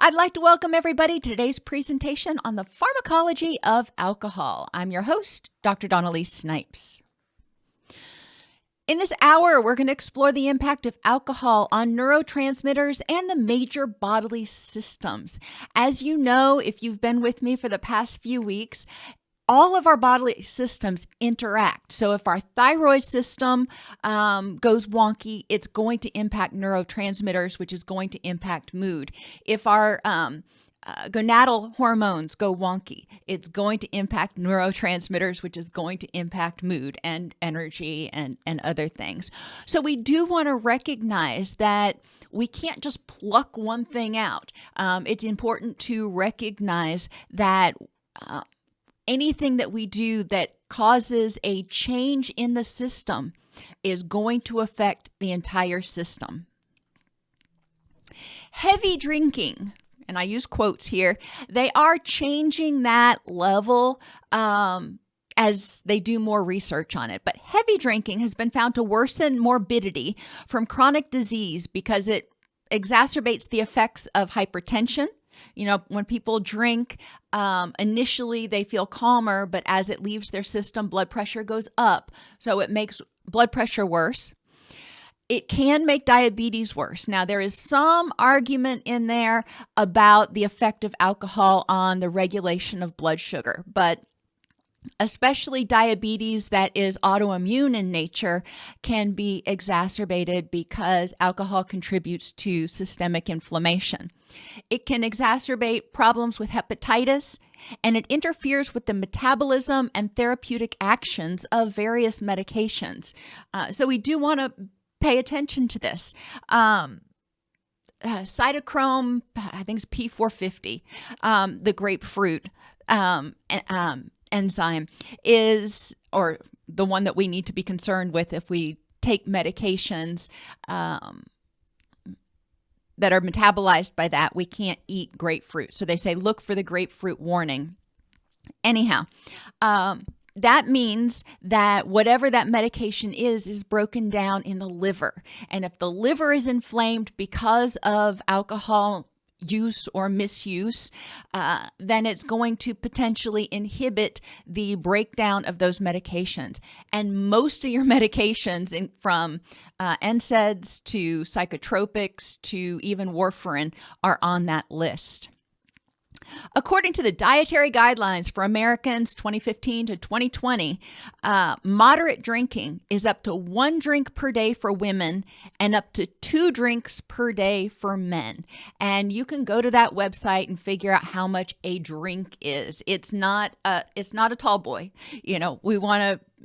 I'd like to welcome everybody to today's presentation on the pharmacology of alcohol. I'm your host, Dr. Dawn-Elise Snipes. In this hour, we're going to explore the impact of alcohol on neurotransmitters and the major bodily systems. As you know, if you've been with me for the past few weeks, all of our bodily systems interact. So if our thyroid system goes wonky, it's going to impact neurotransmitters, which is going to impact mood. If our gonadal hormones go wonky, it's going to impact neurotransmitters, which is going to impact mood and energy and other things. So we do want to recognize that we can't just pluck one thing out. It's important to recognize that anything that we do that causes a change in the system is going to affect the entire system. Heavy drinking, and I use quotes here, they are changing that level as they do more research on it. But heavy drinking has been found to worsen morbidity from chronic disease because it exacerbates the effects of hypertension. You know, when people drink, initially they feel calmer, but as it leaves their system, blood pressure goes up. So it makes blood pressure worse. It can make diabetes worse. Now, there is some argument in there about the effect of alcohol on the regulation of blood sugar, but especially diabetes that is autoimmune in nature can be exacerbated because alcohol contributes to systemic inflammation. It can exacerbate problems with hepatitis, and it interferes with the metabolism and therapeutic actions of various medications. So we do want to pay attention to this. Cytochrome, I think it's P450, the grapefruit enzyme is, or the one that we need to be concerned with if we take medications that are metabolized by that. We can't eat grapefruit. So they say, look for the grapefruit warning. Anyhow, that means that whatever that medication is broken down in the liver. And if the liver is inflamed because of alcohol use or misuse, then it's going to potentially inhibit the breakdown of those medications. And most of your medications, from NSAIDs to psychotropics to even warfarin, are on that list. According to the Dietary Guidelines for Americans 2015 to 2020, moderate drinking is up to 1 drink per day for women and up to 2 drinks per day for men. And you can go to that website and figure out how much a drink is. It's not a tall boy. You know, we want to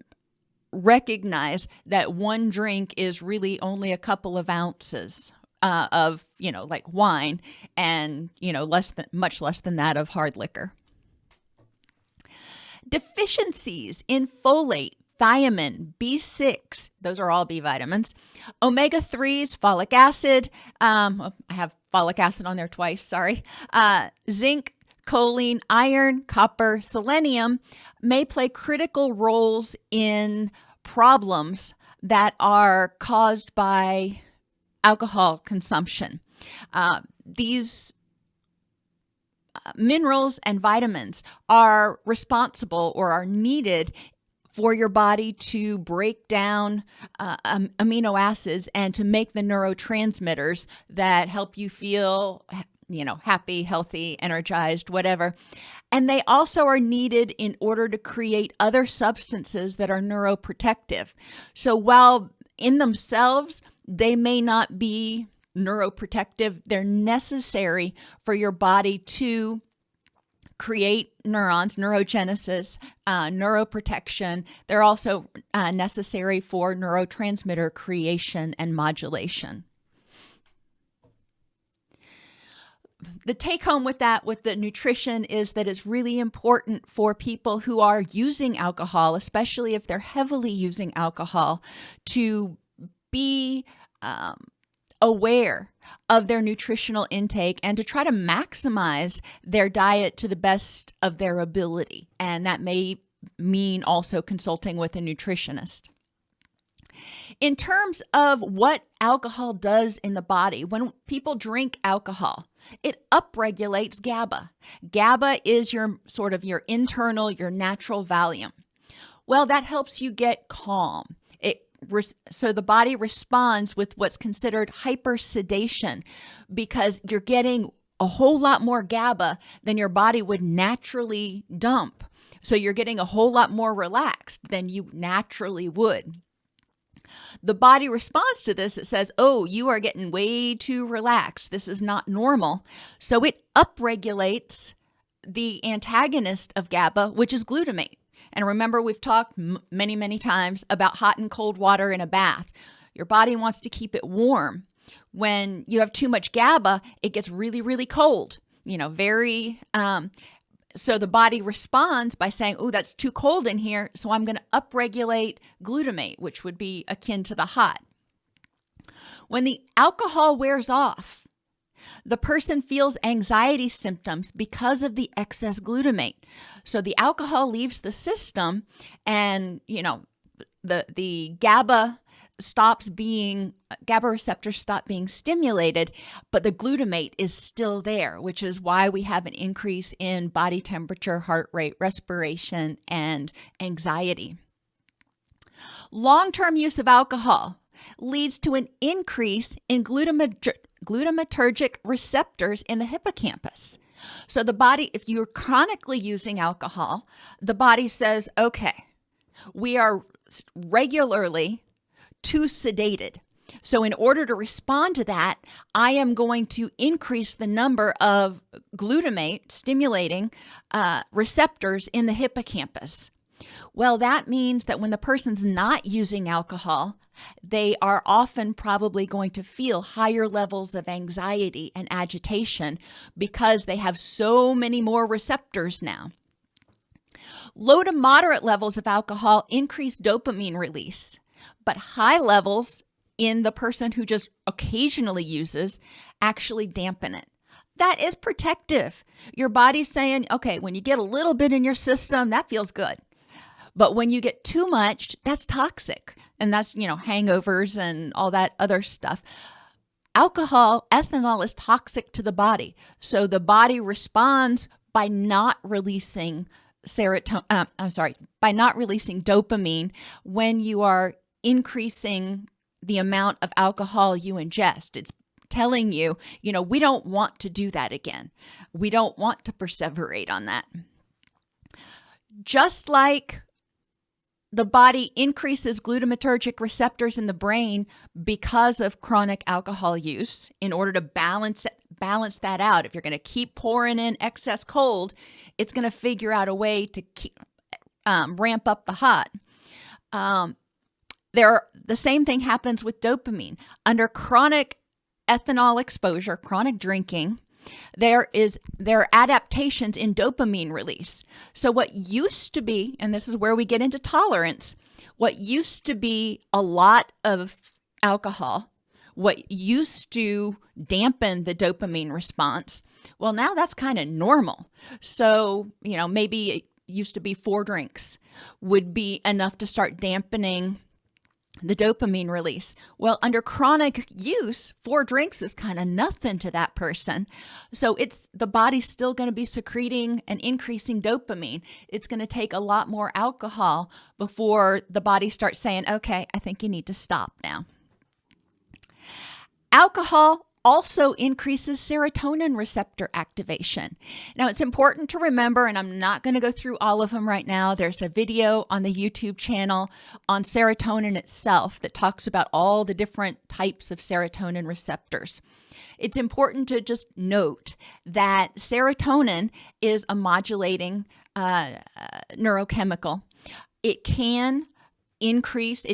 recognize that 1 drink is really only a couple of ounces of, like wine, and, much less than that of hard liquor. Deficiencies in folate, thiamine, B6, those are all B vitamins, omega-3s, folic acid, I have folic acid on there twice, sorry, zinc, choline, iron, copper, selenium may play critical roles in problems that are caused by alcohol consumption. These minerals and vitamins are responsible or are needed for your body to break down amino acids and to make the neurotransmitters that help you feel, happy, healthy, energized, whatever. And they also are needed in order to create other substances that are neuroprotective. So while in themselves, they may not be neuroprotective, they're necessary for your body to create neurons, neurogenesis, neuroprotection. They're also necessary for neurotransmitter creation and modulation. The take home with the nutrition is that it's really important for people who are using alcohol, especially if they're heavily using alcohol, to be aware of their nutritional intake and to try to maximize their diet to the best of their ability. And that may mean also consulting with a nutritionist. In terms of what alcohol does in the body, when people drink alcohol, it upregulates GABA. GABA is your internal, your natural Valium. Well, that helps you get calm. So the body responds with what's considered hypersedation because you're getting a whole lot more GABA than your body would naturally dump. So you're getting a whole lot more relaxed than you naturally would. The body responds to this. It says, oh, you are getting way too relaxed. This is not normal. So it upregulates the antagonist of GABA, which is glutamate. And remember, we've talked many, many times about hot and cold water in a bath. Your body wants to keep it warm. When you have too much GABA, it gets really, really cold. So the body responds by saying, oh, that's too cold in here, so I'm going to upregulate glutamate, which would be akin to the hot. When the alcohol wears off, the person feels anxiety symptoms because of the excess glutamate. So the alcohol leaves the system and, the GABA receptors stop being stimulated, but the glutamate is still there, which is why we have an increase in body temperature, heart rate, respiration, and anxiety. Long-term use of alcohol leads to an increase in glutamatergic receptors in the hippocampus. So the body, if you're chronically using alcohol, the body says, okay, we are regularly too sedated. So in order to respond to that, I am going to increase the number of glutamate stimulating receptors in the hippocampus. Well, that means that when the person's not using alcohol, they are often probably going to feel higher levels of anxiety and agitation because they have so many more receptors now. Low to moderate levels of alcohol increase dopamine release, but high levels in the person who just occasionally uses actually dampen it. That is protective. Your body's saying, okay, when you get a little bit in your system, that feels good. But when you get too much, that's toxic. And that's, hangovers and all that other stuff. Ethanol is toxic to the body. So the body responds by not releasing dopamine when you are increasing the amount of alcohol you ingest. It's telling you, we don't want to do that again. We don't want to perseverate on that. Just like the body increases glutamatergic receptors in the brain because of chronic alcohol use in order to balance that out. If you're going to keep pouring in excess cold, it's going to figure out a way to ramp up the hot. The same thing happens with dopamine. Under chronic ethanol exposure, chronic drinking, there are adaptations in dopamine release. So what used to be, and this is where we get into tolerance, what used to be a lot of alcohol, what used to dampen the dopamine response, well, now that's kind of normal. So, maybe it used to be 4 drinks would be enough to start dampening the dopamine release. Well, under chronic use, 4 drinks is kind of nothing to that person. So the body's still going to be secreting and increasing dopamine. It's going to take a lot more alcohol before the body starts saying, okay, I think you need to stop now. Alcohol also increases serotonin receptor activation. Now, it's important to remember, and I'm not going to go through all of them right now. There's a video on the YouTube channel on serotonin itself that talks about all the different types of serotonin receptors. It's important to just note that serotonin is a modulating neurochemical. It can increase.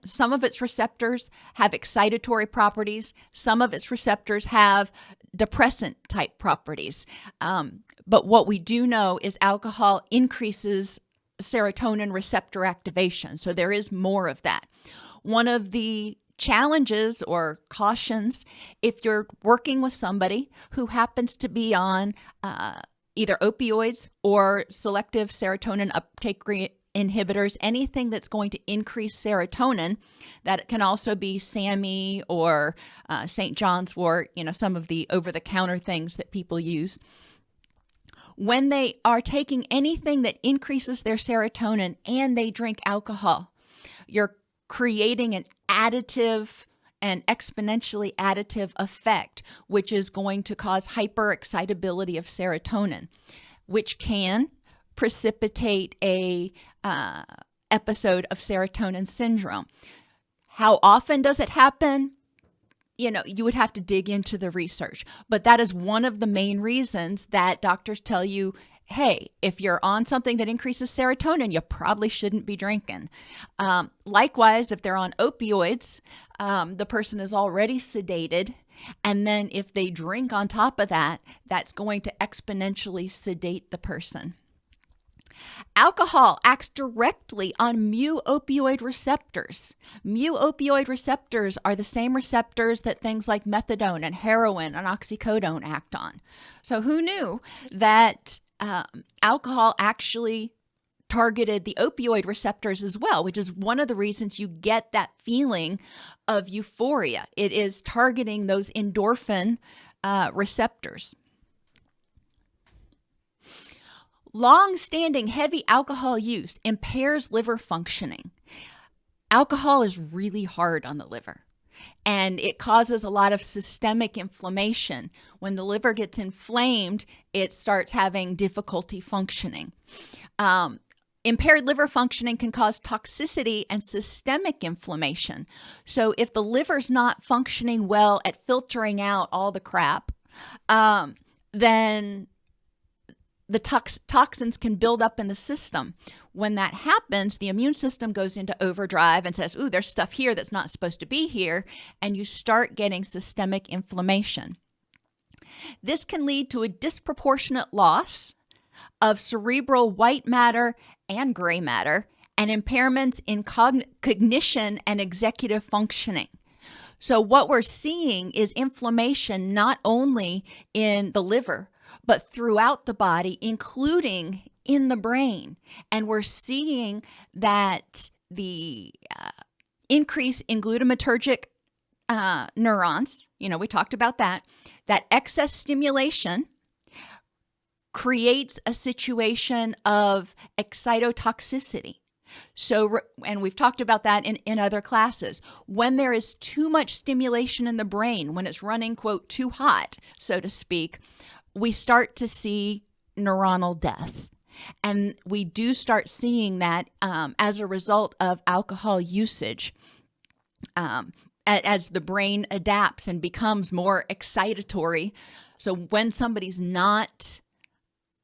Some of its receptors have excitatory properties. Some of its receptors have depressant type properties. But what we do know is alcohol increases serotonin receptor activation. So there is more of that. One of the challenges or cautions, if you're working with somebody who happens to be on either opioids or selective serotonin uptake inhibitors, anything that's going to increase serotonin. That can also be SAMe or St. John's wort, some of the over-the-counter things that people use. When they are taking anything that increases their serotonin and they drink alcohol, you're creating an additive and exponentially additive effect, which is going to cause hyperexcitability of serotonin, which can precipitate a episode of serotonin syndrome. How often does it happen? You would have to dig into the research, but that is one of the main reasons that doctors tell you, hey, if you're on something that increases serotonin, you probably shouldn't be drinking. Likewise, if they're on opioids, the person is already sedated. And then if they drink on top of that, that's going to exponentially sedate the person. Alcohol acts directly on mu-opioid receptors. Mu-opioid receptors are the same receptors that things like methadone and heroin and oxycodone act on. So who knew that alcohol actually targeted the opioid receptors as well, which is one of the reasons you get that feeling of euphoria. It is targeting those endorphin receptors. Long-standing heavy alcohol use impairs liver functioning. Alcohol is really hard on the liver, and it causes a lot of systemic inflammation. When the liver gets inflamed, it starts having difficulty functioning. Impaired liver functioning can cause toxicity and systemic inflammation. So if the liver's not functioning well at filtering out all the crap, then the toxins can build up in the system. When that happens, the immune system goes into overdrive and says, ooh, there's stuff here that's not supposed to be here, and you start getting systemic inflammation. This can lead to a disproportionate loss of cerebral white matter and gray matter and impairments in cognition and executive functioning. So what we're seeing is inflammation not only in the liver, but throughout the body, including in the brain. And we're seeing that the increase in glutamatergic neurons, we talked about that excess stimulation creates a situation of excitotoxicity. So, and we've talked about that in other classes. When there is too much stimulation in the brain, when it's running, quote, too hot, so to speak, we start to see neuronal death. And we do start seeing that as a result of alcohol usage. As the brain adapts and becomes more excitatory. So when somebody's not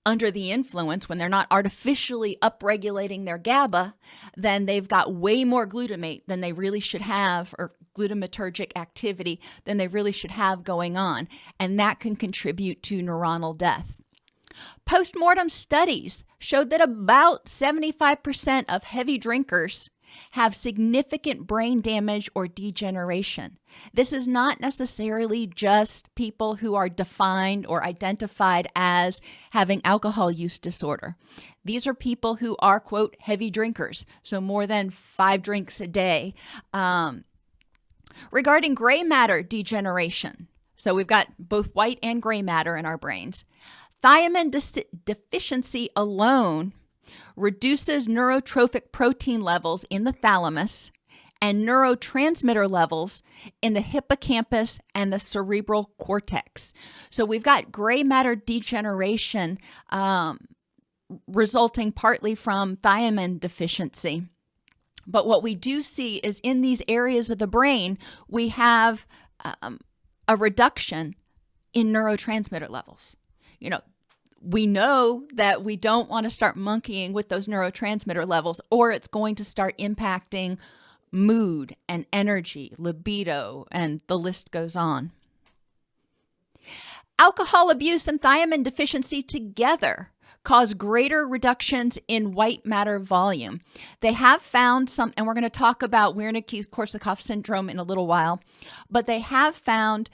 under the influence, when they're not artificially upregulating their GABA, then they've got way more glutamate than they really should have, or glutamatergic activity than they really should have going on. And that can contribute to neuronal death. Postmortem studies showed that about 75% of heavy drinkers have significant brain damage or degeneration. This is not necessarily just people who are defined or identified as having alcohol use disorder. These are people who are, quote, heavy drinkers, so more than 5 drinks a day. Regarding gray matter degeneration, so we've got both white and gray matter in our brains. Thiamine deficiency alone reduces neurotrophic protein levels in the thalamus and neurotransmitter levels in the hippocampus and the cerebral cortex. So we've got gray matter degeneration resulting partly from thiamine deficiency. But what we do see is in these areas of the brain, we have a reduction in neurotransmitter levels. We know that we don't want to start monkeying with those neurotransmitter levels, or it's going to start impacting mood and energy, libido, and the list goes on. Alcohol abuse and thiamine deficiency together cause greater reductions in white matter volume. They have found some, and we're going to talk about Wernicke's Korsakoff Syndrome in a little while, but they have found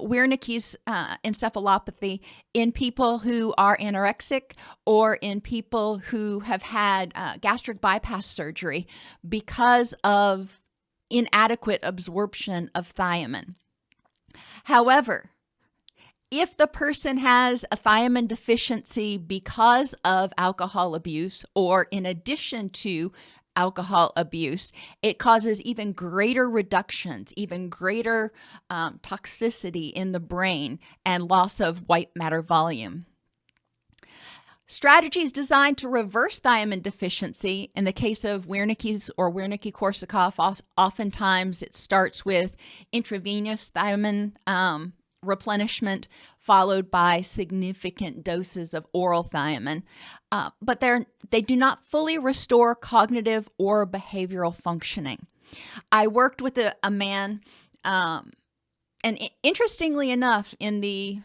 Wernicke's encephalopathy in people who are anorexic or in people who have had gastric bypass surgery because of inadequate absorption of thiamine. However, if the person has a thiamine deficiency because of alcohol abuse or in addition to alcohol abuse, it causes even greater reductions, even greater toxicity in the brain and loss of white matter volume. Strategies designed to reverse thiamine deficiency, in the case of Wernicke's or Wernicke-Korsakoff, oftentimes it starts with intravenous thiamine replenishment, followed by significant doses of oral thiamine. But they do not fully restore cognitive or behavioral functioning. I worked with a man, and interestingly enough, in the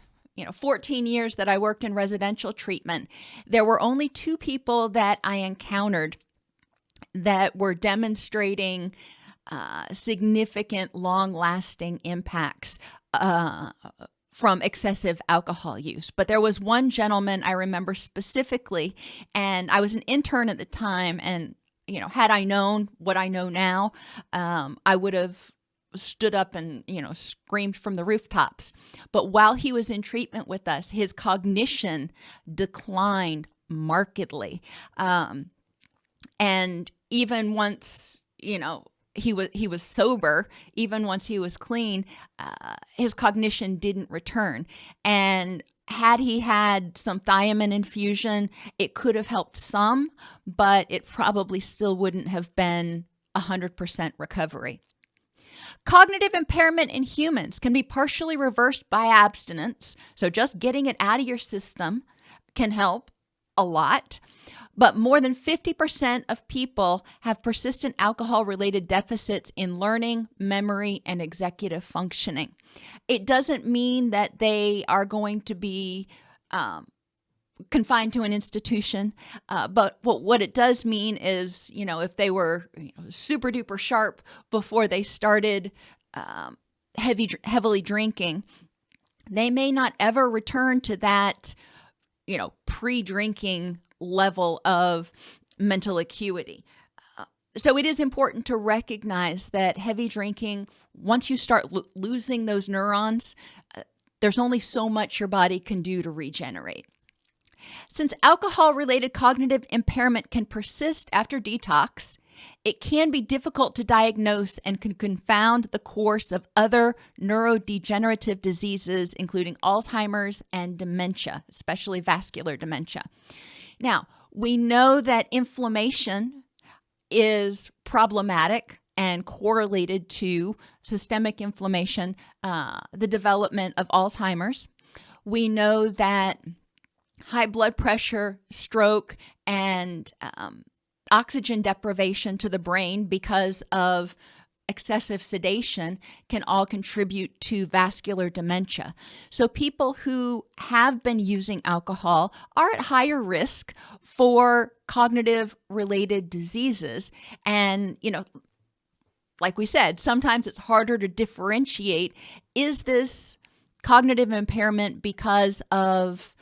14 years that I worked in residential treatment, there were only 2 people that I encountered that were demonstrating significant, long-lasting impacts from excessive alcohol use. But there was one gentleman I remember specifically, and I was an intern at the time, and had I known what I know now, I would have stood up and screamed from the rooftops. But while he was in treatment with us, his cognition declined markedly, and even once he was sober, even once he was clean, his cognition didn't return. And had he had some thiamine infusion, it could have helped some, but it probably still wouldn't have been 100% recovery. Cognitive impairment in humans can be partially reversed by abstinence, so just getting it out of your system can help a lot. But more than 50% of people have persistent alcohol-related deficits in learning, memory, and executive functioning. It doesn't mean that they are going to be confined to an institution, but what it does mean is, if they were super duper sharp before they started heavily drinking, they may not ever return to that, pre-drinking level of mental acuity. So it is important to recognize that heavy drinking, once you start losing those neurons, there's only so much your body can do to regenerate. Since alcohol-related cognitive impairment can persist after detox, it can be difficult to diagnose and can confound the course of other neurodegenerative diseases, including Alzheimer's and dementia, especially vascular dementia. Now, we know that inflammation is problematic and correlated to systemic inflammation, the development of Alzheimer's. We know that high blood pressure, stroke, and oxygen deprivation to the brain because of excessive sedation can all contribute to vascular dementia. So people who have been using alcohol are at higher risk for cognitive related diseases. And, like we said, sometimes it's harder to differentiate. Is this cognitive impairment because of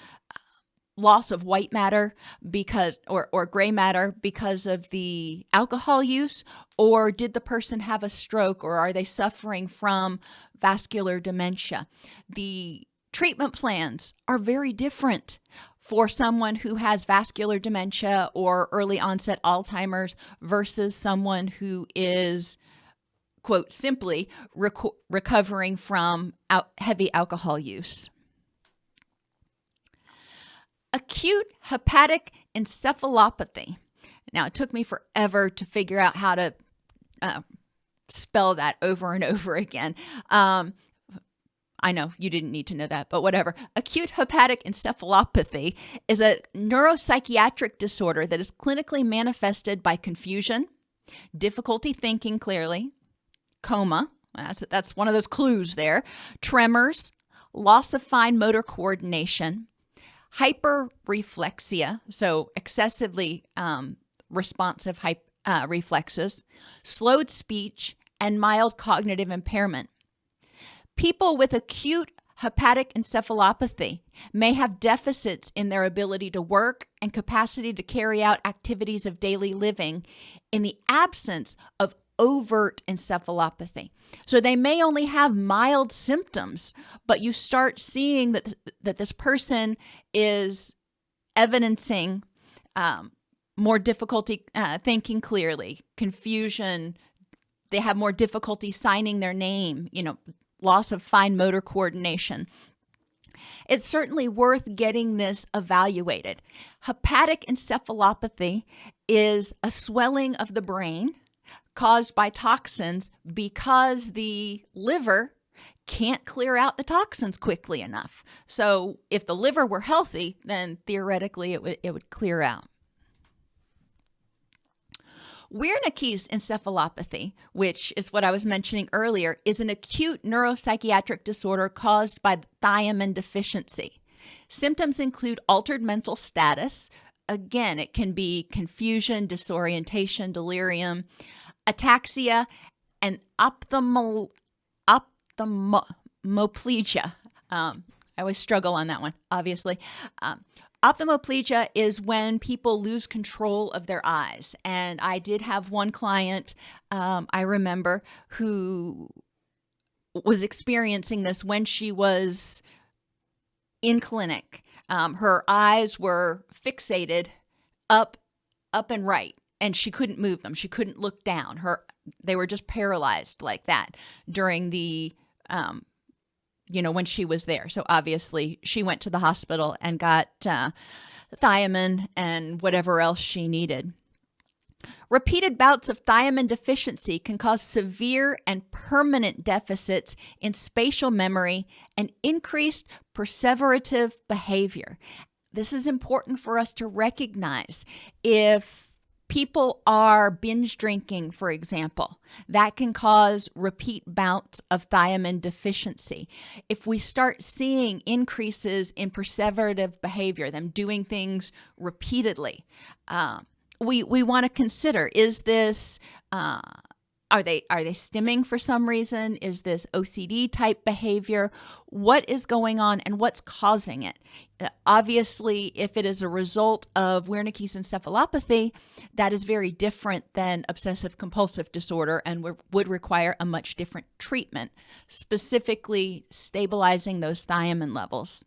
loss of white matter or gray matter because of the alcohol use, or did the person have a stroke, or are they suffering from vascular dementia? The treatment plans are very different for someone who has vascular dementia or early onset Alzheimer's versus someone who is, quote, simply recovering from heavy alcohol use. Acute hepatic encephalopathy. Now, it took me forever to figure out how to spell that over and over again. I know you didn't need to know that, but whatever. Acute hepatic encephalopathy is a neuropsychiatric disorder that is clinically manifested by confusion, difficulty thinking clearly, coma, that's one of those clues there, tremors, loss of fine motor coordination, hyperreflexia, so excessively responsive reflexes, slowed speech, and mild cognitive impairment. People with acute hepatic encephalopathy may have deficits in their ability to work and capacity to carry out activities of daily living in the absence of overt encephalopathy. So they may only have mild symptoms, but you start seeing that this person is evidencing more difficulty thinking clearly, confusion. They have more difficulty signing their name, loss of fine motor coordination. It's certainly worth getting this evaluated. Hepatic encephalopathy is a swelling of the brain caused by toxins because the liver can't clear out the toxins quickly enough. So if the liver were healthy, then theoretically it would clear out. Wernicke's encephalopathy, which is what I was mentioning earlier, is an acute neuropsychiatric disorder caused by thiamine deficiency. Symptoms include altered mental status. Again, it can be confusion, disorientation, delirium, ataxia, and ophthalmoplegia. I always struggle on that one, obviously. Ophthalmoplegia is when people lose control of their eyes. And I did have one client, I remember, who was experiencing this when she was in clinic. Her eyes were fixated up and right, and she couldn't move them. She couldn't look down. They were just paralyzed like that during the when she was there. So obviously she went to the hospital and got thiamine and whatever else she needed. Repeated bouts of thiamine deficiency can cause severe and permanent deficits in spatial memory and increased perseverative behavior. This is important for us to recognize. If people are binge drinking, for example, that can cause repeat bouts of thiamine deficiency. If we start seeing increases in perseverative behavior, them doing things repeatedly, we want to consider, is this, are they stimming for some reason? Is this OCD type behavior? What is going on and what's causing it? Obviously, if it is a result of Wernicke's encephalopathy, that is very different than obsessive compulsive disorder and would require a much different treatment, specifically stabilizing those thiamine levels.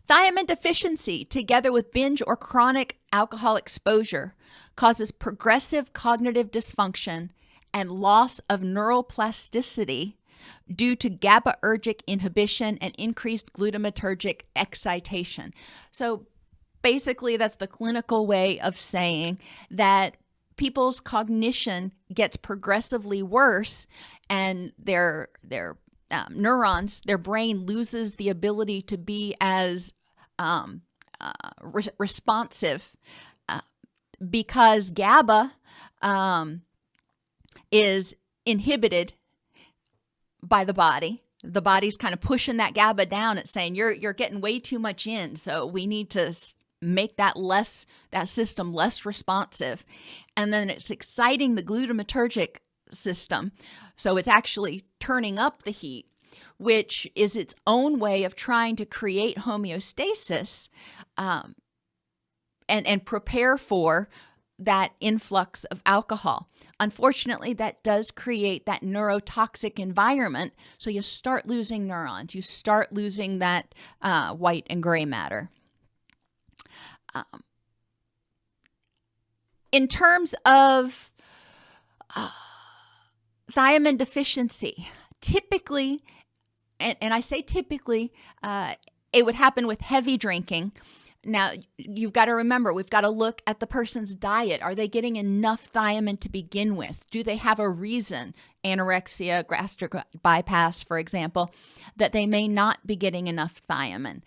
Thiamine deficiency, together with binge or chronic alcohol exposure, causes progressive cognitive dysfunction and loss of neuroplasticity due to GABAergic inhibition and increased glutamatergic excitation. So basically, that's the clinical way of saying that people's cognition gets progressively worse and their neurons, their brain loses the ability to be as responsive because GABA is inhibited by the body. The body's kind of pushing that GABA down. It's saying you're getting way too much in, so we need to make that system less responsive. And then it's exciting the glutamatergic system, so it's actually turning up the heat, which is its own way of trying to create homeostasis and prepare for that influx of alcohol. Unfortunately, that does create that neurotoxic environment. So you start losing neurons, you start losing that white and gray matter. In terms of thiamine deficiency, typically, and I say typically, it would happen with heavy drinking. Now, you've got to remember, we've got to look at the person's diet. Are they getting enough thiamine to begin with? Do they have a reason, anorexia, gastric bypass, for example, that they may not be getting enough thiamine?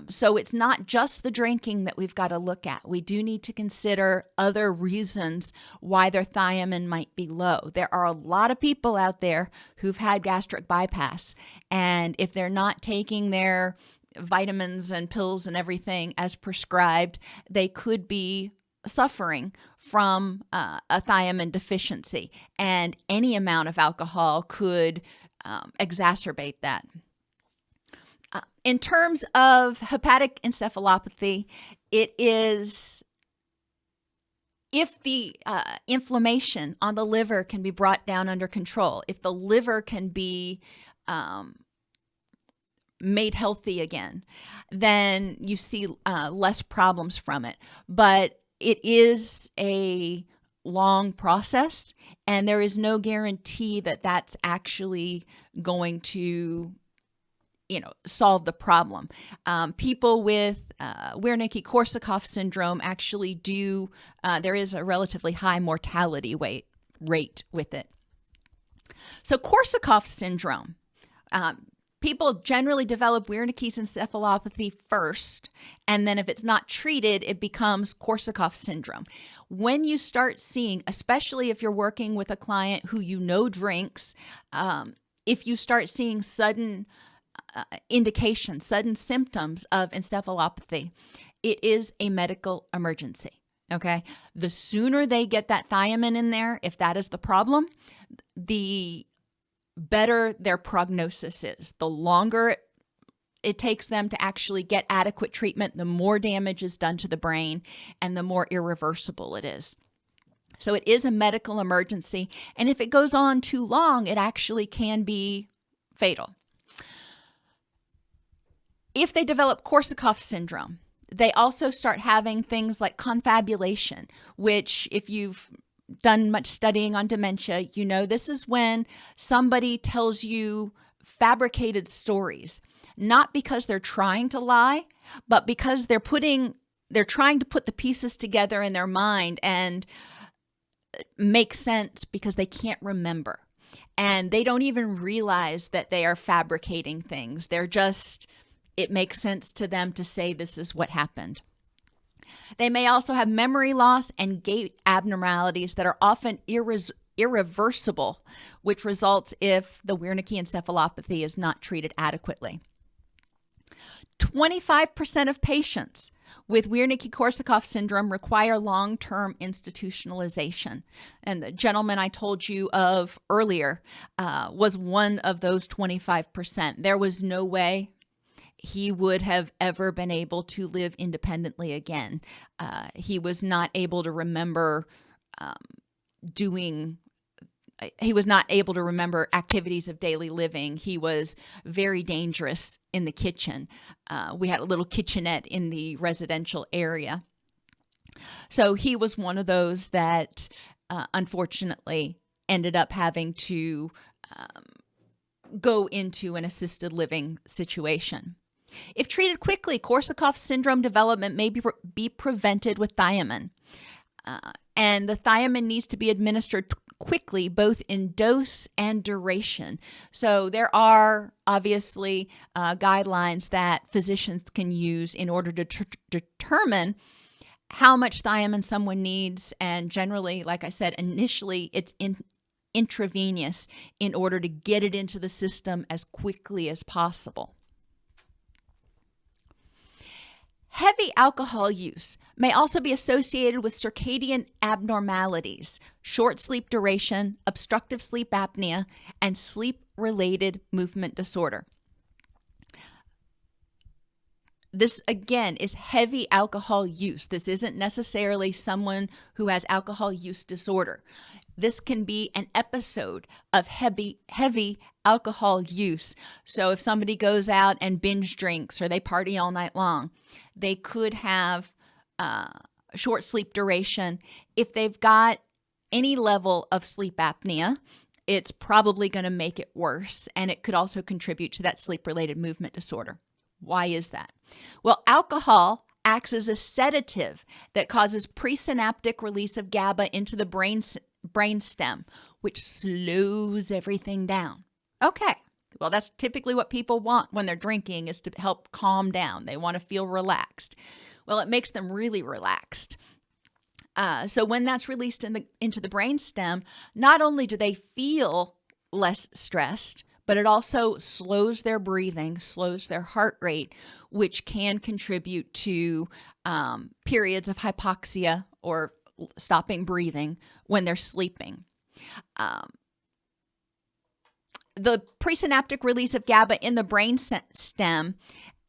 So it's not just the drinking that we've got to look at. We do need to consider other reasons why their thiamine might be low. There are a lot of people out there who've had gastric bypass, and if they're not taking their vitamins and pills and everything as prescribed, they could be suffering from a thiamine deficiency, and any amount of alcohol could exacerbate that. In terms of hepatic encephalopathy, it is if the inflammation on the liver can be brought down under control, if the liver can be made healthy again, then you see less problems from it. But it is a long process, and there is no guarantee that that's actually going to solve the problem. People with Wernicke-Korsakoff syndrome actually do, there is a relatively high mortality rate with it. So Korsakoff syndrome, people generally develop Wernicke's encephalopathy first, and then if it's not treated, it becomes Korsakoff syndrome. When you start seeing, especially if you're working with a client who drinks, if you start seeing sudden indications, sudden symptoms of encephalopathy, it is a medical emergency. Okay. The sooner they get that thiamine in there, if that is the problem, the better their prognosis is. The longer it takes them to actually get adequate treatment, the more damage is done to the brain and the more irreversible it is. So it is a medical emergency. And if it goes on too long, it actually can be fatal. If they develop Korsakoff syndrome, they also start having things like confabulation, which if you've done much studying on dementia, this is when somebody tells you fabricated stories, not because they're trying to lie, but because they're trying to put the pieces together in their mind and make sense because they can't remember. And they don't even realize that they are fabricating things. It makes sense to them to say this is what happened. They may also have memory loss and gait abnormalities that are often irreversible, which results if the Wernicke encephalopathy is not treated adequately. 25% of patients with Wernicke-Korsakoff syndrome require long-term institutionalization. And the gentleman I told you of earlier was one of those 25%. There was no way he would have ever been able to live independently again. He was not able to remember he was not able to remember activities of daily living. He was very dangerous in the kitchen. We had a little kitchenette in the residential area. So he was one of those that unfortunately ended up having to go into an assisted living situation. If treated quickly, Korsakoff syndrome development may be prevented with thiamine. And the thiamine needs to be administered quickly, both in dose and duration. So there are obviously guidelines that physicians can use in order to determine how much thiamine someone needs. And generally, like I said, initially it's intravenous in order to get it into the system as quickly as possible. Heavy alcohol use may also be associated with circadian abnormalities, short sleep duration, obstructive sleep apnea, and sleep-related movement disorder. This, again, is heavy alcohol use. This isn't necessarily someone who has alcohol use disorder. This can be an episode of heavy alcohol use. So if somebody goes out and binge drinks or they party all night long, they could have short sleep duration. If they've got any level of sleep apnea, it's probably going to make it worse, and it could also contribute to that sleep-related movement disorder. Why is that? Well, alcohol acts as a sedative that causes presynaptic release of GABA into the brainstem, which slows everything down. Okay, well, that's typically what people want when they're drinking, is to help calm down. They want to feel relaxed. Well, it makes them really relaxed. So when that's released into the brainstem, not only do they feel less stressed, but it also slows their breathing, slows their heart rate, which can contribute to periods of hypoxia or stopping breathing when they're sleeping. the presynaptic release of GABA in the brain stem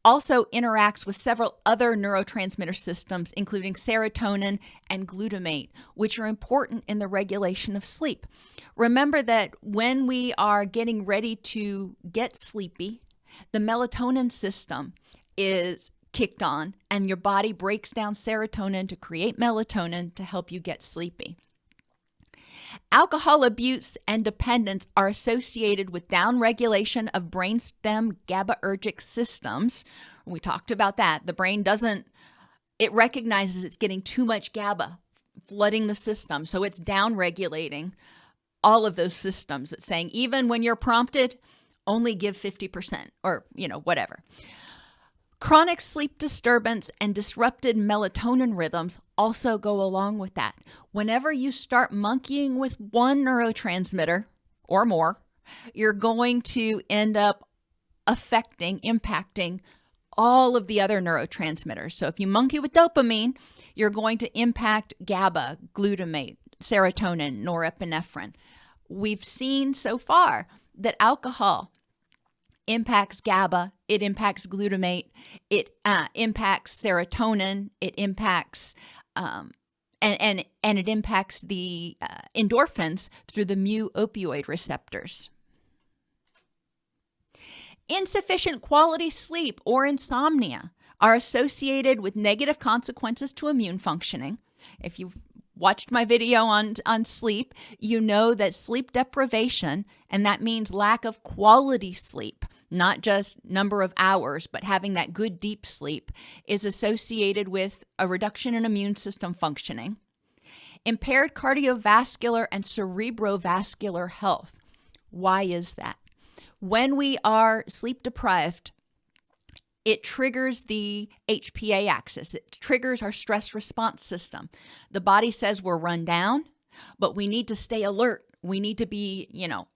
also interacts with several other neurotransmitter systems, including serotonin and glutamate, which are important in the regulation of sleep. Remember that when we are getting ready to get sleepy, the melatonin system is kicked on, and your body breaks down serotonin to create melatonin to help you get sleepy. Alcohol abuse and dependence are associated with downregulation of brainstem GABAergic systems. We talked about that. The brain it recognizes it's getting too much GABA flooding the system, so it's downregulating all of those systems. It's saying even when you're prompted, only give 50% or, whatever. Chronic sleep disturbance and disrupted melatonin rhythms also go along with that. Whenever you start monkeying with one neurotransmitter or more, you're going to end up impacting all of the other neurotransmitters. So if you monkey with dopamine, you're going to impact GABA, glutamate, serotonin, norepinephrine. We've seen so far that alcohol impacts GABA, it impacts glutamate, it impacts serotonin, it impacts and it impacts the endorphins through the mu opioid receptors. Insufficient quality sleep or insomnia are associated with negative consequences to immune functioning. If you've watched my video on sleep, you know that sleep deprivation, and that means lack of quality sleep, not just number of hours, but having that good deep sleep, is associated with a reduction in immune system functioning. Impaired cardiovascular and cerebrovascular health. Why is that? When we are sleep deprived, it triggers the HPA-Axis. It triggers our stress response system. The body says we're run down, but we need to stay alert. We need to be,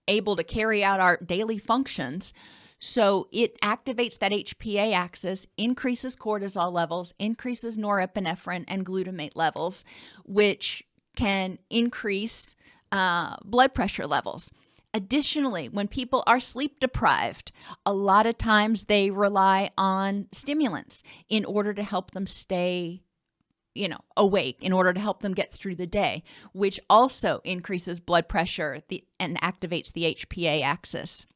able to carry out our daily functions. So it activates that HPA-Axis, increases cortisol levels, increases norepinephrine and glutamate levels, which can increase blood pressure levels. Additionally, when people are sleep deprived, a lot of times they rely on stimulants in order to help them stay, awake, in order to help them get through the day, which also increases blood pressure and activates the HPA-Axis.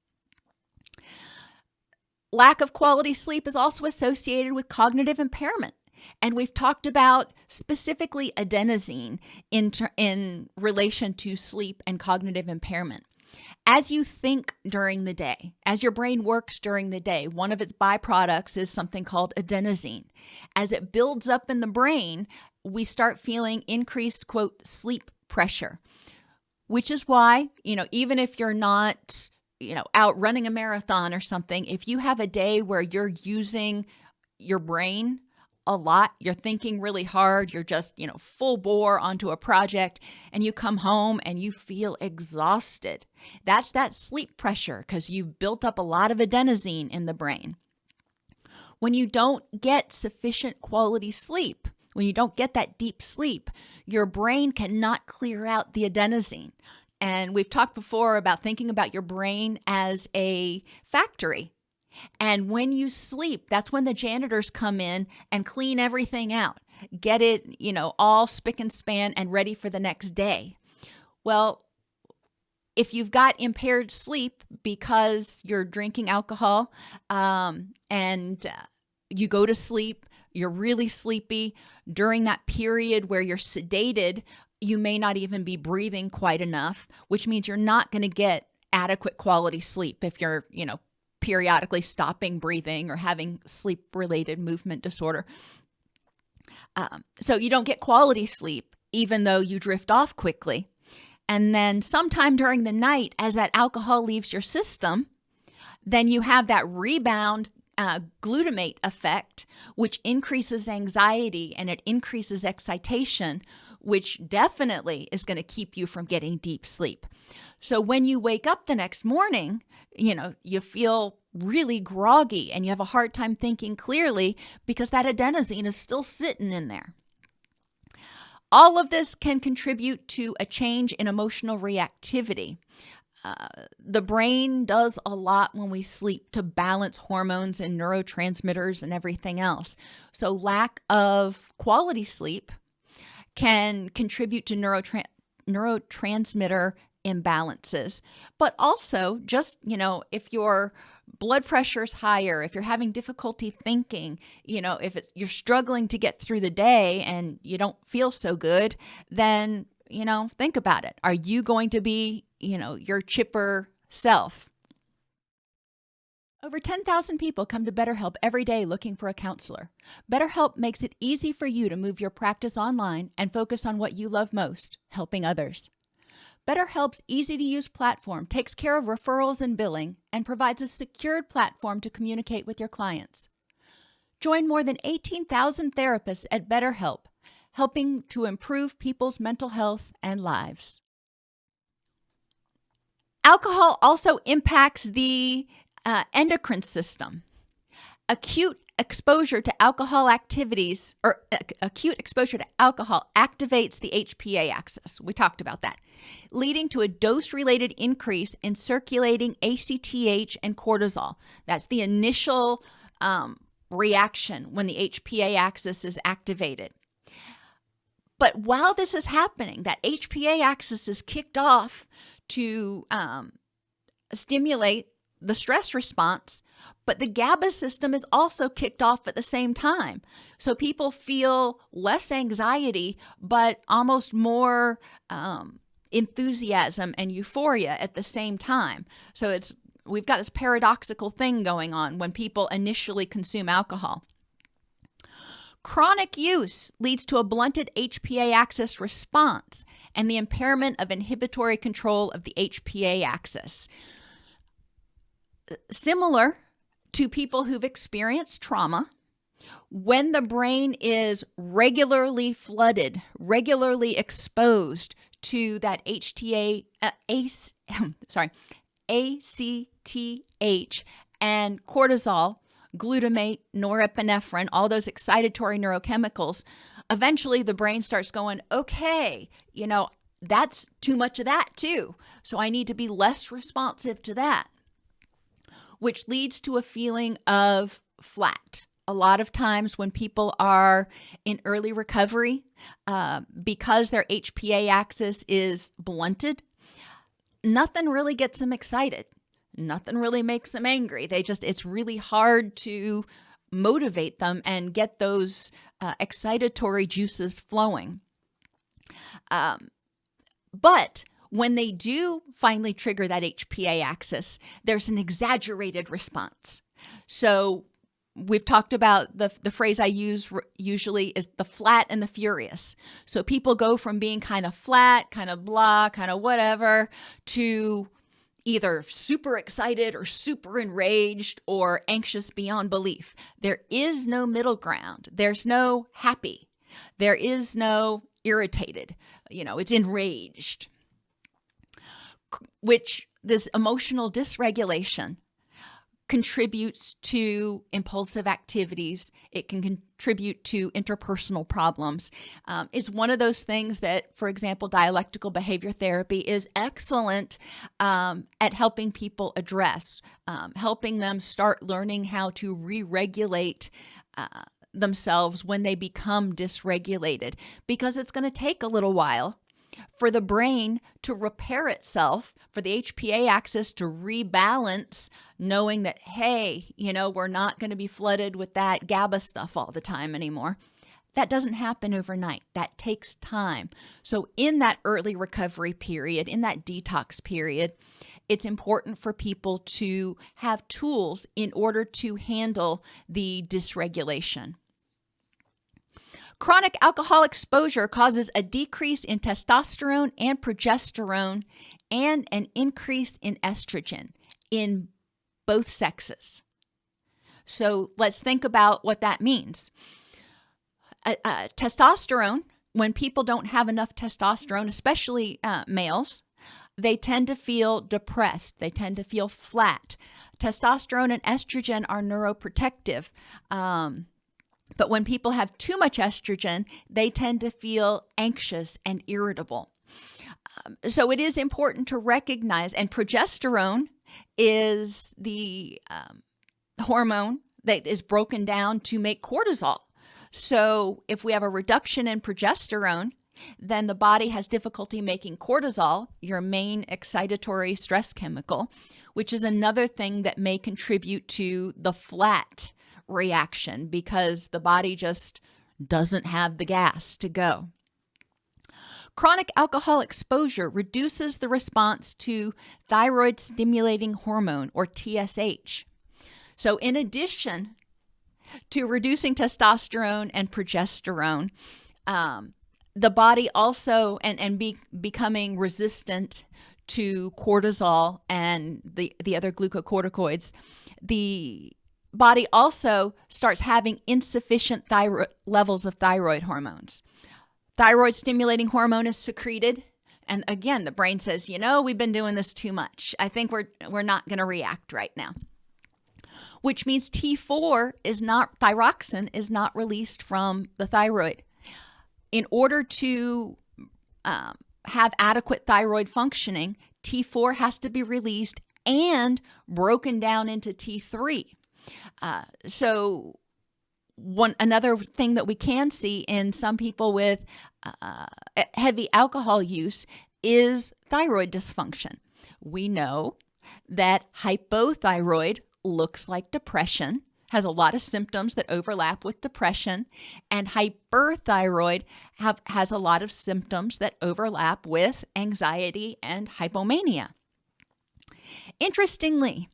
Lack of quality sleep is also associated with cognitive impairment. And we've talked about specifically adenosine in relation to sleep and cognitive impairment. As you think during the day, as your brain works during the day, one of its byproducts is something called adenosine. As it builds up in the brain, we start feeling increased, quote, sleep pressure, which is why, even if you're not, out running a marathon or something, if you have a day where you're using your brain a lot, you're thinking really hard, you're just, full bore onto a project, and you come home and you feel exhausted. That's that sleep pressure because you've built up a lot of adenosine in the brain. When you don't get sufficient quality sleep, when you don't get that deep sleep, your brain cannot clear out the adenosine. And we've talked before about thinking about your brain as a factory. And when you sleep, that's when the janitors come in and clean everything out, get it, all spick and span and ready for the next day. Well, if you've got impaired sleep because you're drinking alcohol and you go to sleep, you're really sleepy, during that period where you're sedated, you may not even be breathing quite enough, which means you're not going to get adequate quality sleep if you're, periodically stopping breathing or having sleep-related movement disorder. So you don't get quality sleep, even though you drift off quickly. And then sometime during the night, as that alcohol leaves your system, then you have that rebound glutamate effect, which increases anxiety and it increases excitation, which definitely is going to keep you from getting deep sleep. So when you wake up the next morning, you feel really groggy and you have a hard time thinking clearly because that adenosine is still sitting in there. All of this can contribute to a change in emotional reactivity. The brain does a lot when we sleep to balance hormones and neurotransmitters and everything else. So lack of quality sleep can contribute to neurotransmitter imbalances. But also, just, if your blood pressure is higher, if you're having difficulty thinking, if you're struggling to get through the day and you don't feel so good, then, think about it. Are you going to be, your chipper self? Over 10,000 people come to BetterHelp every day looking for a counselor. BetterHelp makes it easy for you to move your practice online and focus on what you love most, helping others. BetterHelp's easy-to-use platform takes care of referrals and billing and provides a secured platform to communicate with your clients. Join more than 18,000 therapists at BetterHelp, helping to improve people's mental health and lives. Alcohol also impacts the endocrine system. Acute exposure to alcohol activates the HPA-Axis. We talked about that, leading to a dose-related increase in circulating ACTH and cortisol. That's the initial reaction when the HPA-Axis is activated. But while this is happening, that HPA-Axis is kicked off to stimulate the stress response, but the GABA system is also kicked off at the same time. So people feel less anxiety, but almost more enthusiasm and euphoria at the same time. So we've got this paradoxical thing going on when people initially consume alcohol. Chronic use leads to a blunted HPA-Axis response and the impairment of inhibitory control of the HPA-Axis. Similar to people who've experienced trauma, when the brain is regularly flooded, regularly exposed to that ACTH and cortisol, glutamate, norepinephrine, all those excitatory neurochemicals, eventually the brain starts going, okay, that's too much of that too. So I need to be less responsive to that, which leads to a feeling of flat. A lot of times when people are in early recovery, because their HPA-Axis is blunted, nothing really gets them excited. Nothing really makes them angry. It's really hard to motivate them and get those excitatory juices flowing. But when they do finally trigger that HPA-Axis, there's an exaggerated response. So we've talked about the phrase I use usually is the flat and the furious. So people go from being kind of flat, kind of blah, kind of whatever, to either super excited or super enraged or anxious beyond belief. There is no middle ground. There's no happy. There is no irritated. It's enraged. Which this emotional dysregulation contributes to impulsive activities. It can contribute to interpersonal problems. It's one of those things that, for example, dialectical behavior therapy is excellent at helping people address, helping them start learning how to re-regulate themselves when they become dysregulated, because it's going to take a little while for the brain to repair itself, for the HPA-Axis to rebalance, knowing that, hey, we're not going to be flooded with that GABA stuff all the time anymore. That doesn't happen overnight. That takes time. So in that early recovery period, in that detox period, it's important for people to have tools in order to handle the dysregulation. Chronic alcohol exposure causes a decrease in testosterone and progesterone and an increase in estrogen in both sexes. So let's think about what that means. Testosterone, when people don't have enough testosterone, especially males, they tend to feel depressed. They tend to feel flat. Testosterone and estrogen are neuroprotective. But when people have too much estrogen, they tend to feel anxious and irritable. So it is important to recognize, and progesterone is the hormone that is broken down to make cortisol. So if we have a reduction in progesterone, then the body has difficulty making cortisol, your main excitatory stress chemical, which is another thing that may contribute to the flat reaction because the body just doesn't have the gas to go. Chronic alcohol exposure reduces the response to thyroid stimulating hormone, or TSH. So in addition to reducing testosterone and progesterone, the body also, becoming resistant to cortisol and the other glucocorticoids, the body also starts having insufficient levels of thyroid hormones. Thyroid stimulating hormone is secreted. And again, the brain says, we've been doing this too much. I think we're not going to react right now. Which means thyroxine is not released from the thyroid. In order to have adequate thyroid functioning, T4 has to be released and broken down into T3. So another thing that we can see in some people with heavy alcohol use is thyroid dysfunction. We know that hypothyroid looks like depression, has a lot of symptoms that overlap with depression, and hyperthyroid has a lot of symptoms that overlap with anxiety and hypomania. Interestingly,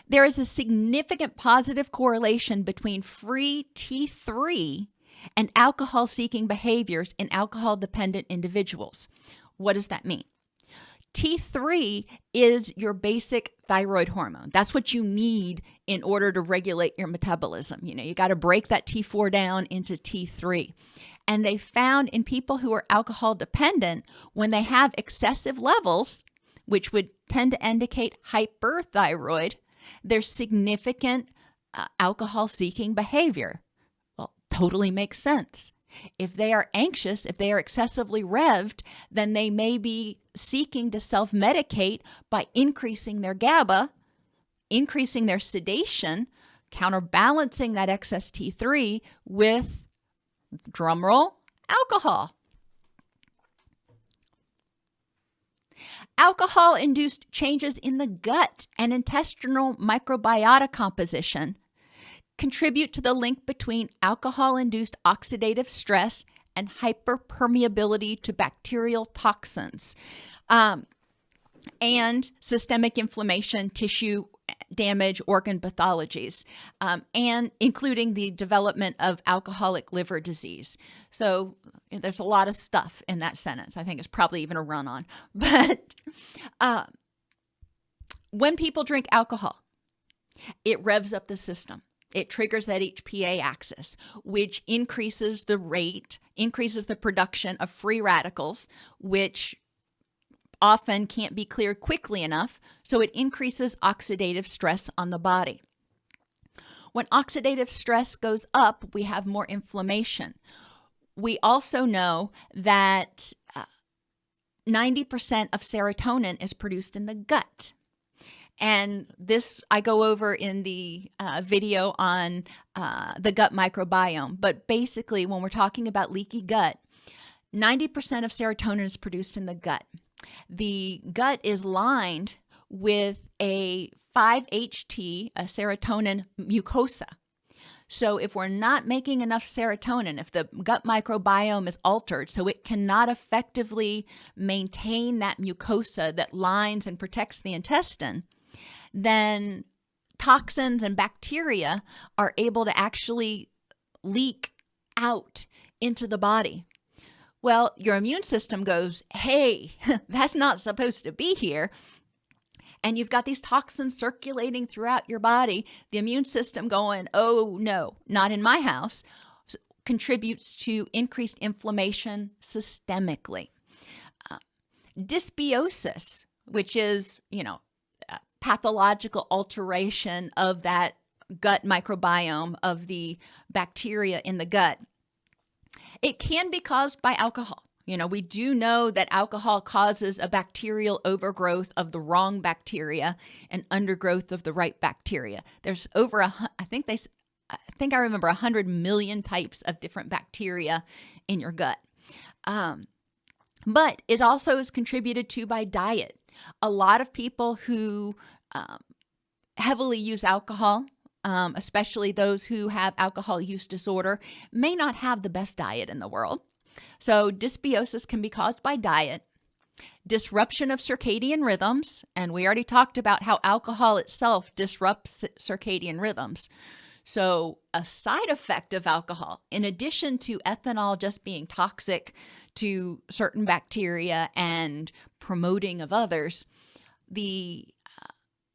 there is a significant positive correlation between free T3 and alcohol-seeking behaviors in alcohol-dependent individuals. What does that mean? T3 is your basic thyroid hormone. That's what you need in order to regulate your metabolism. You got to break that T4 down into T3. And they found in people who are alcohol dependent, when they have excessive levels, which would tend to indicate hyperthyroid, there's significant alcohol-seeking behavior. Well, totally makes sense. If they are anxious, if they are excessively revved, then they may be seeking to self-medicate by increasing their GABA, increasing their sedation, counterbalancing that excess T3 with, drumroll, alcohol. Alcohol-induced changes in the gut and intestinal microbiota composition contribute to the link between alcohol-induced oxidative stress and hyperpermeability to bacterial toxins, and systemic inflammation, tissue damage, organ pathologies, and including the development of alcoholic liver disease. So there's a lot of stuff in that sentence. I think it's probably even a run-on. But when people drink alcohol, it revs up the system. It triggers that HPA-Axis, which increases the production of free radicals, which often can't be cleared quickly enough, so it increases oxidative stress on the body. When oxidative stress goes up, we have more inflammation. We also know that 90% of serotonin is produced in the gut. And this I go over in the video on the gut microbiome. But basically, when we're talking about leaky gut, 90% of serotonin is produced in the gut. The gut is lined with a 5-HT, a serotonin mucosa. So if we're not making enough serotonin, if the gut microbiome is altered so it cannot effectively maintain that mucosa that lines and protects the intestine, then toxins and bacteria are able to actually leak out into the body. Well, your immune system goes, hey, that's not supposed to be here. And you've got these toxins circulating throughout your body. The immune system going, oh, no, not in my house, contributes to increased inflammation systemically. Dysbiosis, which is, pathological alteration of that gut microbiome of the bacteria in the gut. It can be caused by alcohol. We do know that alcohol causes a bacterial overgrowth of the wrong bacteria and undergrowth of the right bacteria. There's over I think I remember 100 million types of different bacteria in your gut. But it also is contributed to by diet. A lot of people who heavily use alcohol, especially those who have alcohol use disorder, may not have the best diet in the world. So dysbiosis can be caused by diet, disruption of circadian rhythms, and we already talked about how alcohol itself disrupts circadian rhythms. So a side effect of alcohol, in addition to ethanol just being toxic to certain bacteria and promoting of others, the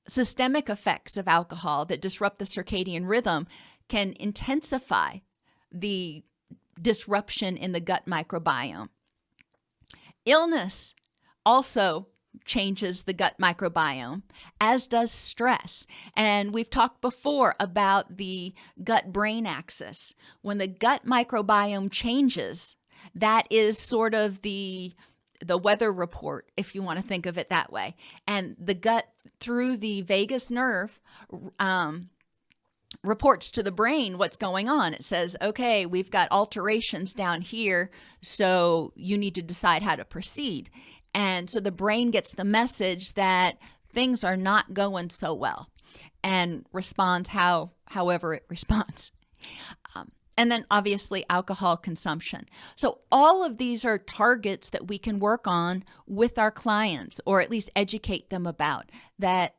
systemic effects of alcohol that disrupt the circadian rhythm can intensify the disruption in the gut microbiome. Illness also changes the gut microbiome, as does stress. And we've talked before about the gut-brain axis. When the gut microbiome changes, that is sort of the weather report, if you want to think of it that way. And the gut, through the vagus nerve, reports to the brain what's going on. It says, okay, we've got alterations down here, so you need to decide how to proceed. And so the brain gets the message that things are not going so well and responds however it responds. And then obviously alcohol consumption. So all of these are targets that we can work on with our clients, or at least educate them about, that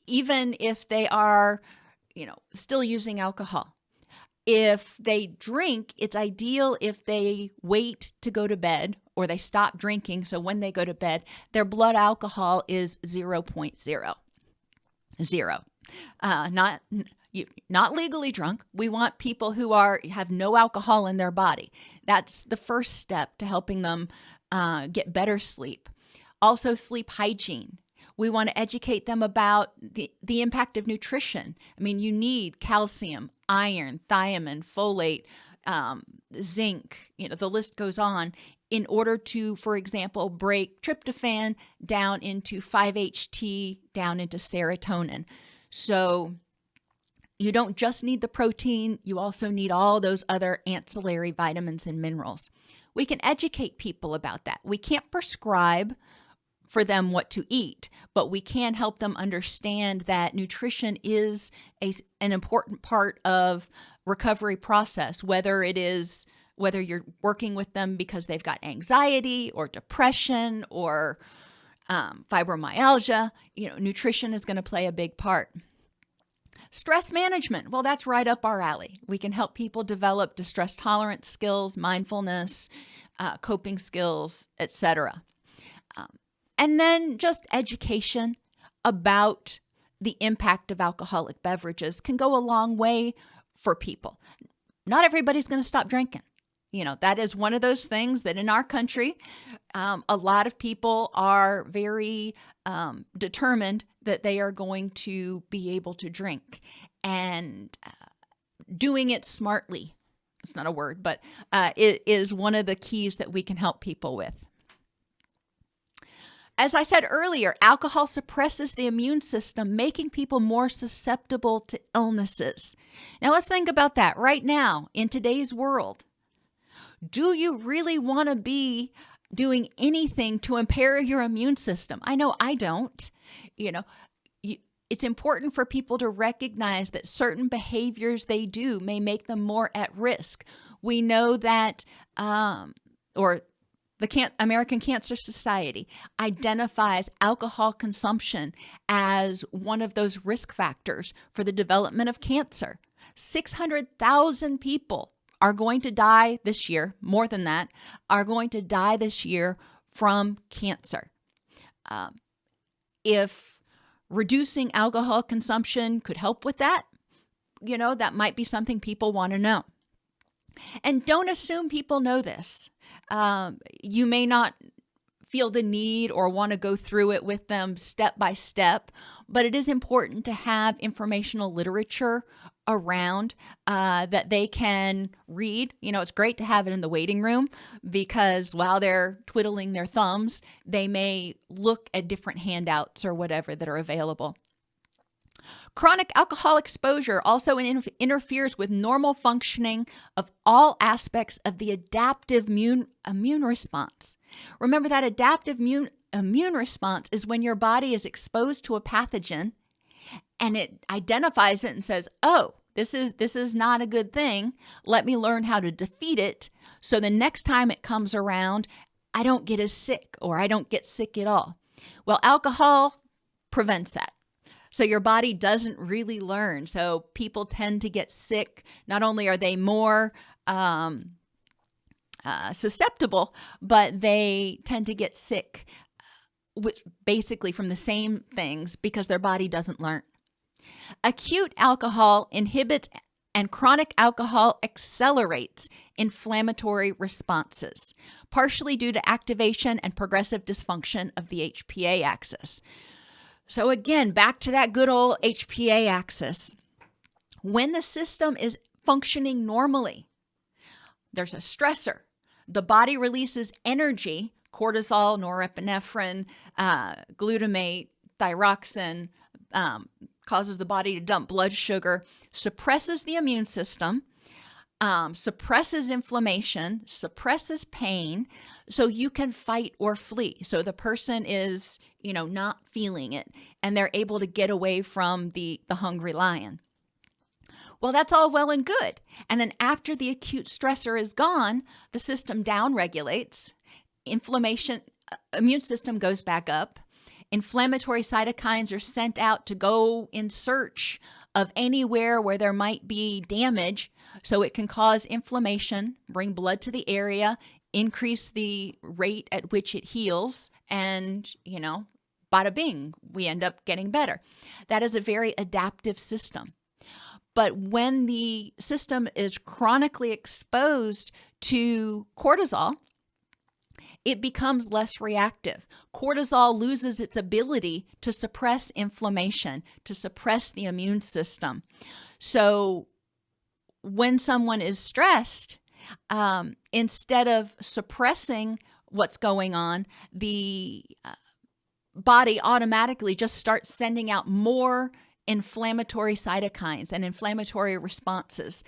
even if they are, still using alcohol, if they drink, it's ideal if they wait to go to bed or they stop drinking. So when they go to bed, their blood alcohol is 0.0. Not legally drunk. We want people who have no alcohol in their body. That's the first step to helping them get better sleep. Also, sleep hygiene. We want to educate them about the impact of nutrition. I mean, you need calcium, iron, thiamine, folate, zinc, the list goes on, in order to, for example, break tryptophan down into 5-HT, down into serotonin. So you don't just need the protein, you also need all those other ancillary vitamins and minerals. We can educate people about that. We can't prescribe for them what to eat, but we can help them understand that nutrition is an important part of recovery process, whether you're working with them because they've got anxiety or depression or fibromyalgia. Nutrition is going to play a big part. Stress management, well, that's right up our alley. We can help people develop distress tolerance skills, mindfulness, coping skills, etc. And then just education about the impact of alcoholic beverages can go a long way for people. Not everybody's going to stop drinking. That is one of those things that in our country, a lot of people are very determined that they are going to be able to drink, and doing it smartly. It's not a word, but it is one of the keys that we can help people with. As I said earlier, alcohol suppresses the immune system, making people more susceptible to illnesses. Now let's think about that right now in today's world. Do you really want to be doing anything to impair your immune system? I know I don't. It's important for people to recognize that certain behaviors they do may make them more at risk. We know that, the American Cancer Society identifies alcohol consumption as one of those risk factors for the development of cancer. 600,000 people are going to die this year, more than that, are going to die this year from cancer. If reducing alcohol consumption could help with that, that might be something people want to know. And don't assume people know this. You may not feel the need or want to go through it with them step by step, but it is important to have informational literature around that they can read. It's great to have it in the waiting room because while they're twiddling their thumbs, they may look at different handouts or whatever that are available. Chronic alcohol exposure also interferes with normal functioning of all aspects of the adaptive immune response. Remember that adaptive immune response is when your body is exposed to a pathogen and it identifies it and says, oh, this is not a good thing. Let me learn how to defeat it so the next time it comes around, I don't get as sick or I don't get sick at all. Well, alcohol prevents that. So your body doesn't really learn. So people tend to get sick. Not only are they more susceptible, but they tend to get sick, which basically from the same things because their body doesn't learn. Acute alcohol inhibits and chronic alcohol accelerates inflammatory responses, partially due to activation and progressive dysfunction of the HPA-Axis. So again, back to that good old HPA-Axis. When the system is functioning normally, there's a stressor. The body releases energy, cortisol, norepinephrine, glutamate, thyroxine, causes the body to dump blood sugar, suppresses the immune system, suppresses inflammation, suppresses pain, so you can fight or flee. So the person is, not feeling it, and they're able to get away from the hungry lion. Well, that's all well and good. And then after the acute stressor is gone, the system downregulates, immune system goes back up, inflammatory cytokines are sent out to go in search of anywhere where there might be damage, so it can cause inflammation, bring blood to the area, increase the rate at which it heals, and, bada bing, we end up getting better. That is a very adaptive system. But when the system is chronically exposed to cortisol, it becomes less reactive. Cortisol loses its ability to suppress inflammation, to suppress the immune system. So when someone is stressed, instead of suppressing what's going on, the body automatically just starts sending out more inflammatory cytokines and inflammatory responses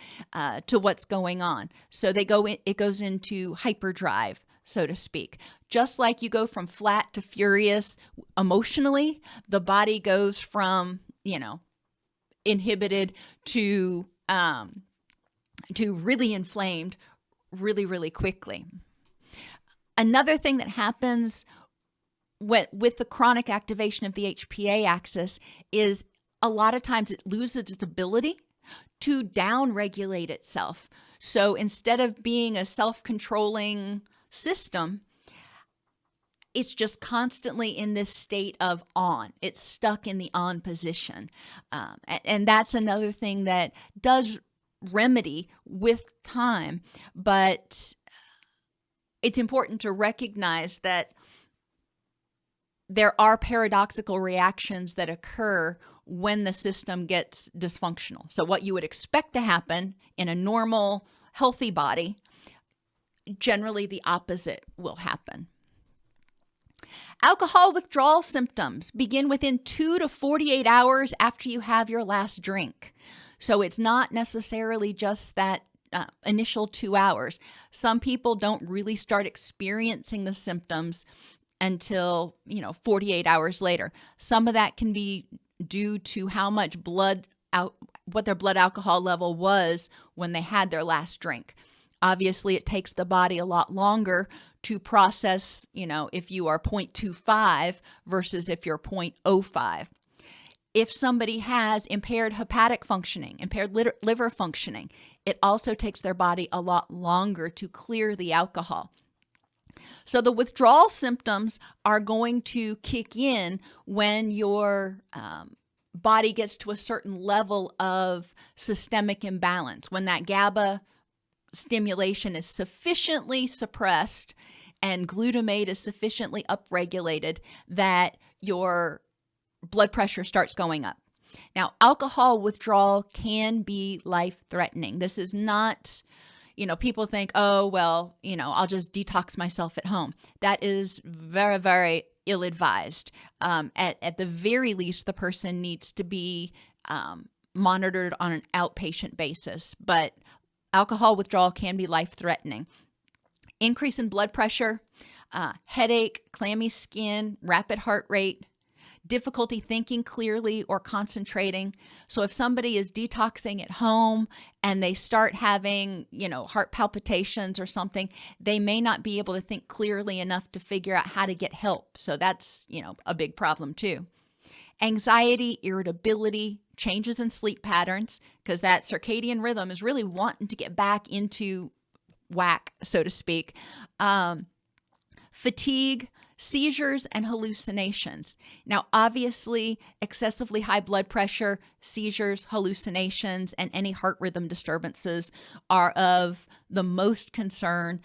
to what's going on. So it goes into hyperdrive, so to speak. Just like you go from flat to furious emotionally, the body goes from, inhibited to really inflamed really, really quickly. Another thing that happens with the chronic activation of the HPA-Axis is a lot of times it loses its ability to downregulate itself. So instead of being a self-controlling system, it's just constantly in this state of on. It's stuck in the on position. And that's another thing that does remedy with time. But it's important to recognize that there are paradoxical reactions that occur when the system gets dysfunctional. So what you would expect to happen in a normal, healthy body, generally the opposite will happen. Alcohol withdrawal symptoms begin within 2 to 48 hours after you have your last drink. So it's not necessarily just that initial 2 hours. Some people don't really start experiencing the symptoms until, 48 hours later. Some of that can be due to how much what their blood alcohol level was when they had their last drink. Obviously, it takes the body a lot longer to process, if you are 0.25 versus if you're 0.05. If somebody has impaired hepatic functioning, impaired liver functioning, it also takes their body a lot longer to clear the alcohol. So the withdrawal symptoms are going to kick in when your body gets to a certain level of systemic imbalance, when that GABA stimulation is sufficiently suppressed and glutamate is sufficiently upregulated that your blood pressure starts going up. Now, alcohol withdrawal can be life-threatening. This is not, people think, oh, well, I'll just detox myself at home. That is very, very ill-advised. At the very least, the person needs to be monitored on an outpatient basis. But alcohol withdrawal can be life-threatening. Increase in blood pressure, headache, clammy skin, rapid heart rate, difficulty thinking clearly or concentrating. So if somebody is detoxing at home and they start having, heart palpitations or something, they may not be able to think clearly enough to figure out how to get help. So that's, a big problem too. Anxiety, irritability, changes in sleep patterns, because that circadian rhythm is really wanting to get back into whack, so to speak. Fatigue, seizures, and hallucinations. Now, obviously, excessively high blood pressure, seizures, hallucinations, and any heart rhythm disturbances are of the most concern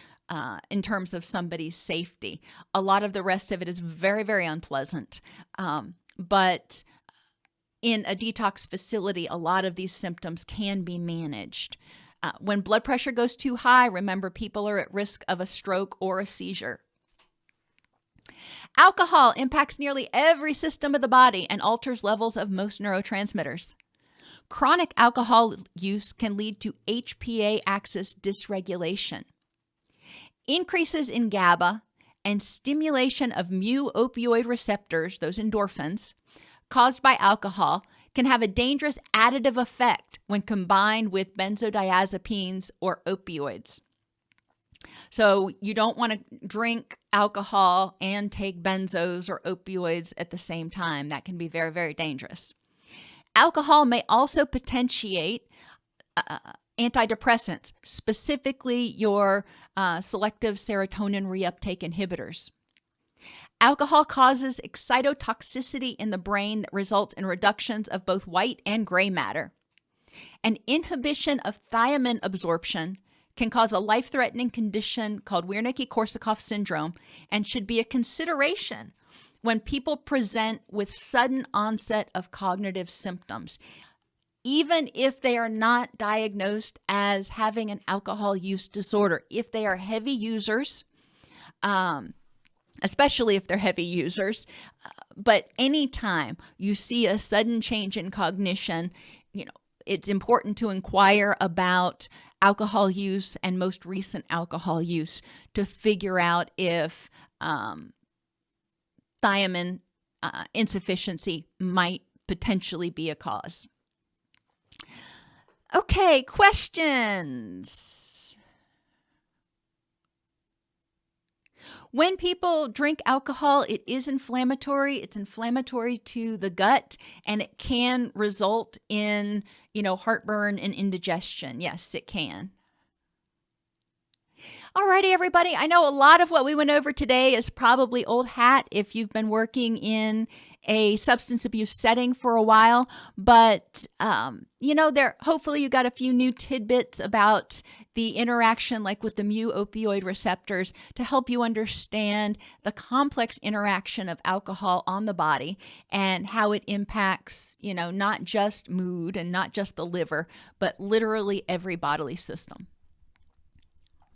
in terms of somebody's safety. A lot of the rest of it is very, very unpleasant. But in a detox facility, a lot of these symptoms can be managed. When blood pressure goes too high, remember, people are at risk of a stroke or a seizure. Alcohol impacts nearly every system of the body and alters levels of most neurotransmitters. Chronic alcohol use can lead to HPA-Axis dysregulation. Increases in GABA and stimulation of mu-opioid receptors, those endorphins, caused by alcohol can have a dangerous additive effect when combined with benzodiazepines or opioids. So you don't want to drink alcohol and take benzos or opioids at the same time. That can be very, very dangerous. Alcohol may also potentiate antidepressants, specifically your selective serotonin reuptake inhibitors. Alcohol causes excitotoxicity in the brain that results in reductions of both white and gray matter. An inhibition of thiamine absorption can cause a life-threatening condition called Wernicke-Korsakoff Syndrome and should be a consideration when people present with sudden onset of cognitive symptoms, even if they are not diagnosed as having an alcohol use disorder. If they are heavy users, especially if they're heavy users, but anytime you see a sudden change in cognition, it's important to inquire about alcohol use and most recent alcohol use to figure out if thiamine insufficiency might potentially be a cause. Okay, questions. When people drink alcohol, it is inflammatory. It's inflammatory to the gut, and it can result in, heartburn and indigestion. Yes, it can. Alrighty, everybody. I know a lot of what we went over today is probably old hat if you've been working in a substance abuse setting for a while, but hopefully you got a few new tidbits about the interaction, like with the mu-opioid receptors, to help you understand the complex interaction of alcohol on the body and how it impacts, not just mood and not just the liver, but literally every bodily system.